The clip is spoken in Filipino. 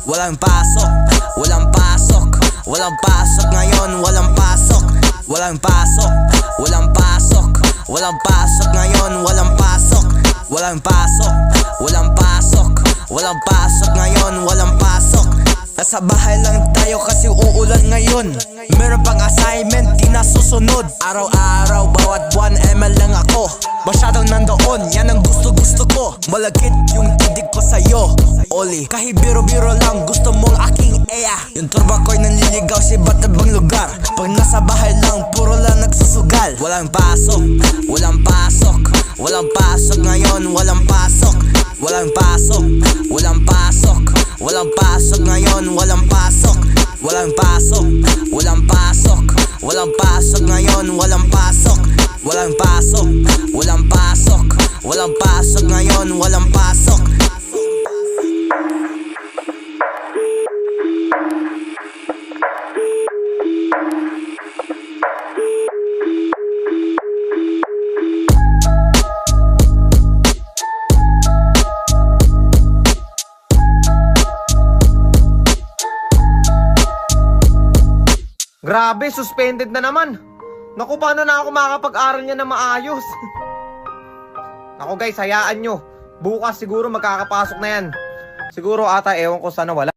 walang pasok, walang pasok, walang pasok ngayon, walang pasok, walang pasok, walang pasok, walang pasok ngayon, walang pasok, walang pasok, walang pasok, walang pasok ngayon, walang pasok. Nasa bahay lang tayo kasi uulan ngayon. Meron pang assignment, di nasusunod. Araw-araw, bawat buwan, ML lang ako. Masyadong nandoon, yan ang gusto ko. Malagkit yung tidig ko sa'yo, Oli. Kahit biro-biro lang, gusto mong aking eya. Yung turba ko'y nanliligaw sa iba't ibang lugar. Pag nasa bahay lang, puro lang nagsusugal. Walang pasok, walang pasok, walang pasok ngayon, walang pasok, walang pasok, walang pasok, walang pasok ngayon, walang pasok, walang pasok, walang pasok, walang pasok ngayon, walang pasok, walang pasok, walang pasok, walang pasok ngayon, walang pasok. Grabe, suspended na naman. Naku, paano na ako makakapag-aral niya na maayos? Naku guys, hayaan nyo. Bukas siguro magkakapasok na yan. Siguro ata, ewan ko sana wala.